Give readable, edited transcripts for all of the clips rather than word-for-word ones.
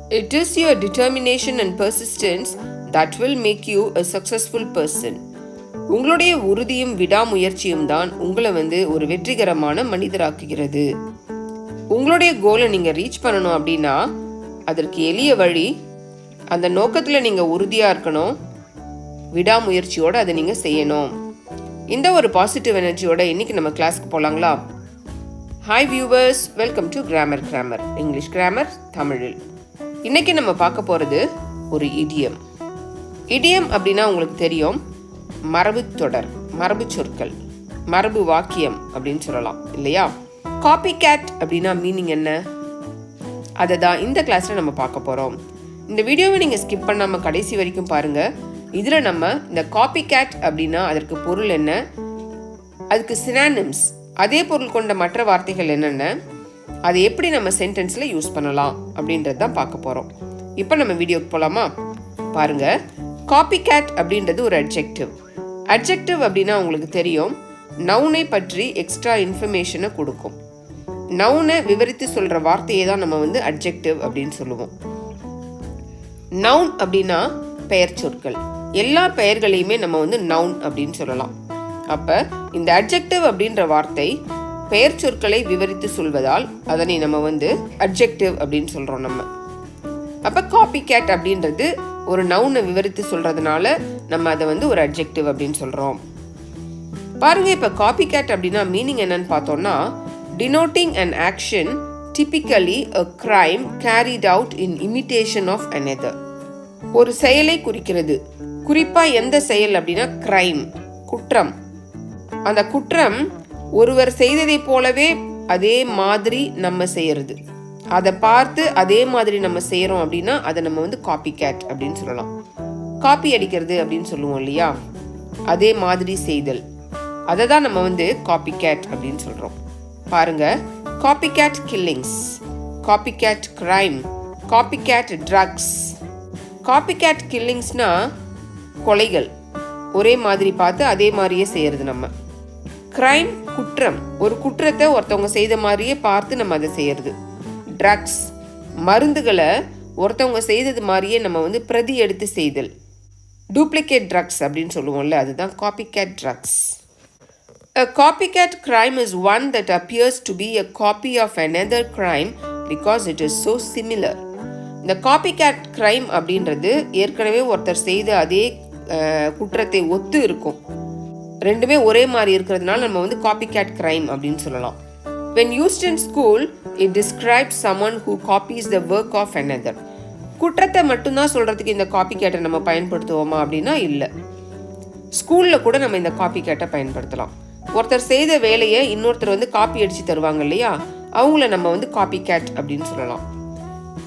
It is your determination and persistence that will make you a successful person. உங்களுடைய உறுதியும் விடாமுயற்சியும் தான் உங்களை ஒரு வெற்றிகரமான மனிதராக்குகிறது. உங்களுடைய கோலை நீங்கள் ரீச் பண்ணணும் அப்படின்னா அதற்கு எளிய வழி, அந்த நோக்கத்தில் நீங்கள் உறுதியாக இருக்கணும், விடாமுயற்சியோடு அதை நீங்கள் செய்யணும். இந்த ஒரு பாசிட்டிவ் எனர்ஜியோட இன்னைக்கு நம்ம கிளாஸ்க்கு போகலாங்களா? Hi viewers, welcome to grammar English grammar தமிழில். இன்னைக்கு நம்ம பார்க்க போகிறது ஒரு இடியம். இடியம் அப்படின்னா உங்களுக்கு தெரியும், மரபு தொடர், மரபு சொற்கள், மரபு வாக்கியம் அப்படின்னு சொல்லலாம் இல்லையா? காப்பிகேட் அப்படின்னா மீனிங் என்ன, அதை தான் இந்த கிளாஸில் நம்ம பார்க்க போகிறோம். இந்த வீடியோவை நீங்கள் ஸ்கிப் பண்ணாமல் கடைசி வரைக்கும் பாருங்கள். இதில் நம்ம இந்த காப்பிகேட் அப்படின்னா அதற்கு பொருள் என்ன, அதுக்கு சினானிம்ஸ் அதே பொருள் கொண்ட மற்ற வார்த்தைகள் என்னென்ன, அதை எப்படி நம்ம சென்டென்ஸில் யூஸ் பண்ணலாம் அப்படின்றது தான் பார்க்க போகிறோம். இப்போ நம்ம வீடியோக்கு போகலாமா? பாருங்கள், காப்பிகேட் அப்படின்றது ஒரு அட்ஜெக்டிவ். அட்ஜெக்டிவ் அப்படின்னா உங்களுக்கு தெரியும், நவுனை பற்றி எக்ஸ்ட்ரா இன்ஃபர்மேஷனை கொடுக்கும். நவுனை விவரித்து சொல்கிற வார்த்தையை தான் நம்ம அட்ஜெக்டிவ் அப்படின்னு சொல்லுவோம். நவுன் அப்படின்னா பெயர் சொற்கள். எல்லா பெயர்களையுமே நம்ம நவுன் அப்படின்னு சொல்லலாம். அப்போ இந்த அட்ஜெக்டிவ் அப்படின்ற வார்த்தை பெயர் சொற்களை விவரித்து சொல்வதால் அதனை நம்ம அட்ஜெக்டிவ் அப்படின்னு சொல்கிறோம் நம்ம. அப்போ காப்பிகேட் அப்படின்றது ஒரு நவுனை விவரித்து சொல்கிறதுனால நம்ம அதை ஒரு அட்ஜெக்டிவ் அப்படின்னு சொல்கிறோம். பாருங்கள், இப்போ காப்பிகேட் அப்படின்னா மீனிங் என்னன்னு பார்த்தோம்னா, denoting an action, typically a crime carried out in imitation of another. ஒரு செயலை குறிக்கிறது. குறிப்பாக எந்த செயல் அப்படின்னா கிரைம், குற்றம். அந்த குற்றம் ஒருவர் செய்ததை போலவே அதே மாதிரி நம்ம செய்யறது, அதை பார்த்து அதே மாதிரி நம்ம செய்கிறோம் அப்படின்னா அதை நம்ம காப்பிகேட் அப்படின்னு சொல்லலாம். காப்பி அடிக்கிறது அப்படின்னு சொல்லுவோம் இல்லையா, அதே மாதிரி செய்தல், அதை தான் நம்ம காப்பிகேட் அப்படின்னு சொல்கிறோம். பாருங்க, copycat killings, copycat crime, copycat drugs. Copycat கில்லிங்ஸ்னா கொலைகள், ஒரே மாதிரி பார்த்து அதே மாதிரியே செய்யறது. நம்ம கிரைம் குற்றம், ஒரு குற்றத்தை ஒருத்தவங்க செய்த மாதிரியே பார்த்து நம்ம அதை செய்யறது. ட்ரக்ஸ் மருந்துகளை ஒருத்தவங்க செய்தது மாதிரியே நம்ம பிரதி எடுத்து செய்தல், டூப்ளிகேட் ட்ரக்ஸ் அப்படின்னு சொல்லுவோம்ல, அதுதான் copycat drugs. A copycat crime is one that appears to be a copy of another crime because it is so similar. இந்த காப்பிகேட் கிரைம் அப்படின்றது ஏற்கனவே ஒருத்தர் செய்த அதே குற்றத்தை ஒத்து இருக்கும், ரெண்டுமே ஒரே மாதிரி இருக்கிறதுனால நம்ம காப்பிகேட் கிரைம் அப்படின்னு சொல்லலாம். When used in school, it describes someone who copies the work of another. குற்றத்தை மட்டும்தான் சொல்றதுக்கு இந்த காப்பிகேட்டை நம்ம பயன்படுத்துவோமா அப்படின்னா இல்லை. ஸ்கூலில் கூட நம்ம இந்த காப்பிகேட்டை பயன்படுத்தலாம். ஒருத்தர் செய்த வேலையை இன்னொருத்தர் காப்பி அடித்து தருவாங்க இல்லையா, அவங்கள நம்ம காப்பிகேட் அப்படின்னு சொல்லலாம்.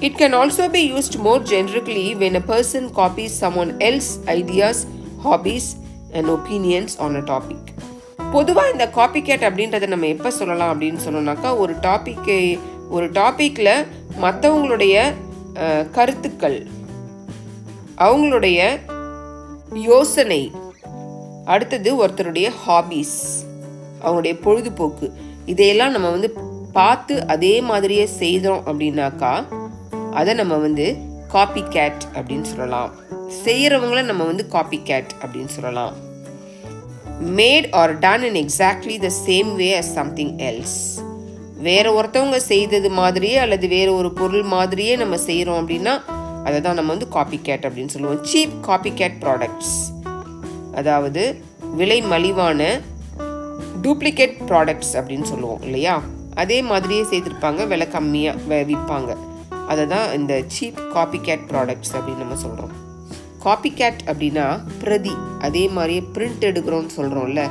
It can also be used more generically when a person copies someone else's ideas, hobbies and opinions on a topic. பொதுவாக இந்த காப்பிகேட் அப்படின்றத நம்ம எப்போ சொல்லலாம் அப்படின்னு சொன்னோம்னாக்கா, ஒரு டாப்பிக்கில் மற்றவங்களுடைய கருத்துக்கள், அவங்களுடைய யோசனை, அடுத்தது ஒருத்தருடைய ஹாபீஸ், அவங்களுடைய பொழுதுபோக்கு, இதையெல்லாம் நம்ம பார்த்து அதே மாதிரியே செய்தோம் அப்படின்னாக்கா அதை நம்ம காப்பிகேட் அப்படின்னு சொல்லலாம். செய்கிறவங்கள நம்ம காப்பிகேட் அப்படின்னு சொல்லலாம். Made or done in exactly the same way as something else. வேற ஒருத்தவங்க செய்தது மாதிரியே அல்லது வேற ஒரு பொருள் மாதிரியே நம்ம செய்கிறோம் அப்படின்னா அதை தான் நம்ம காப்பிகேட் அப்படின்னு சொல்லுவோம். சீப் காப்பிகேட் ப்ராடக்ட்ஸ், அதாவது விலை மலிவான டூப்ளிகேட் ப்ராடக்ட்ஸ் அப்படின்னு சொல்லுவோம் இல்லையா, அதே மாதிரியே செய்திருப்பாங்க, விலை கம்மியாக விற்பாங்க, அதை தான் இந்த சீப் காப்பிகேட் ப்ராடக்ட்ஸ் அப்படின்னு நம்ம சொல்கிறோம். காப்பிகேட் அப்படின்னா பிரதி, அதே மாதிரியே பிரிண்ட் எடுக்கிறோன்னு சொல்கிறோம்ல,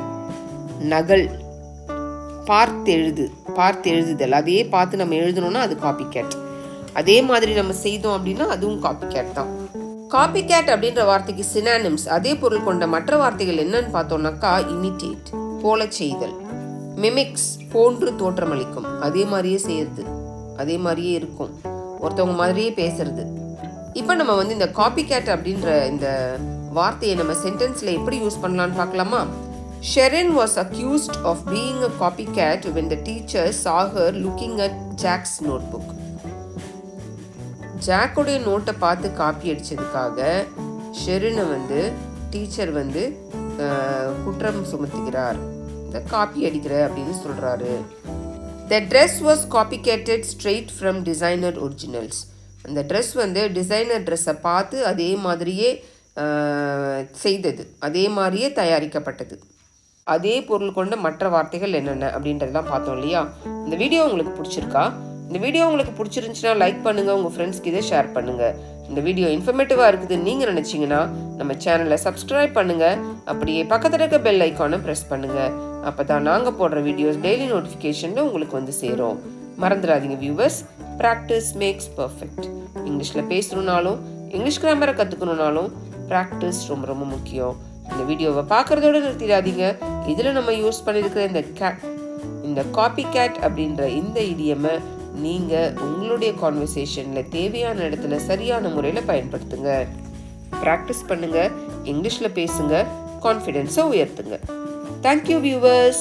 நகல், பார்த்து எழுதுதல், அதையே பார்த்து நம்ம எழுதணும்னா அது காப்பிகேட். அதே மாதிரி நம்ம செய்தோம் அப்படின்னா அதுவும் காப்பிகேட் தான். காப்பிகேட் அப்படின்ற வார்த்தைக்கு சினானிம்ஸ் அதே பொருள் கொண்ட மற்ற வார்த்தைகள் என்னன்னு பார்த்தோம்னாக்கா, இமிட்டேட் போல செய்தல், மிமிக்ஸ் போன்று தோற்றமளிக்கும், அதே மாதிரியே செய்யறது, அதே மாதிரியே இருக்கும், ஒருத்தவங்க மாதிரியே பேசுறது. இப்போ நம்ம இந்த காப்பிகேட் அப்படின்ற இந்த வார்த்தையை நம்ம சென்டென்ஸில் எப்படி யூஸ் பண்ணலான்னு பார்க்கலாமா? Sharon was accused of being a copycat when the teacher saw her looking at Jack's notebook. ஜாக்கோடைய நோட்டை பார்த்து காப்பி அடித்ததுக்காக ஷெரினை வந்து டீச்சர் வந்து குற்றம் சுமத்துகிறார். இந்த காப்பி அடிக்கிற அப்படின்னு சொல்கிறாரு. The dress was copycatted straight from designer originals. அந்த ட்ரெஸ் வந்து டிசைனர் ட்ரெஸ்ஸை பார்த்து அதே மாதிரியே செய்தது, அதே மாதிரியே தயாரிக்கப்பட்டது. அதே பொருள் கொண்ட மற்ற வார்த்தைகள் என்னென்ன அப்படின்றதெல்லாம் பார்த்தோம் இல்லையா? இந்த வீடியோ உங்களுக்கு பிடிச்சிருக்கா? இந்த வீடியோ உங்களுக்கு பிடிச்சிருந்துச்சுன்னா லைக் பண்ணுங்கள், உங்கள் ஃப்ரெண்ட்ஸ்க்கு இதை ஷேர் பண்ணுங்கள். இந்த வீடியோ இன்ஃபர்மேட்டிவாக இருக்குதுன்னு நீங்கள் நினச்சிங்கன்னா நம்ம சேனலை சப்ஸ்கிரைப் பண்ணுங்கள். அப்படியே பக்கத்தில் இருக்க பெல் ஐக்கானை ப்ரெஸ் பண்ணுங்கள். அப்போ தான் நாங்கள் போடுற வீடியோஸ் டெய்லி நோட்டிஃபிகேஷனில் உங்களுக்கு வந்து சேரும். மறந்துடாதீங்க வியூவர்ஸ், ப்ராக்டிஸ் மேக்ஸ் பர்ஃபெக்ட். இங்கிலீஷில் பேசணுன்னாலும் இங்கிலீஷ் கிராமரை கற்றுக்கணுன்னாலும் ப்ராக்டிஸ் ரொம்ப ரொம்ப முக்கியம். இந்த வீடியோவை பார்க்குறதோடு நிறுத்திடாதீங்க. இதில் நம்ம யூஸ் பண்ணியிருக்கிற இந்த காப்பிகேட் அப்படின்ற இந்த இடியமை நீங்கள் உங்களுடைய கான்வர்சேஷனில் தேவையான இடத்துல சரியான முறையில் பயன்படுத்துங்க. ப்ராக்டிஸ் பண்ணுங்கள், இங்கிலீஷில் பேசுங்க, கான்ஃபிடென்ஸை உயர்த்துங்க. Thank you viewers.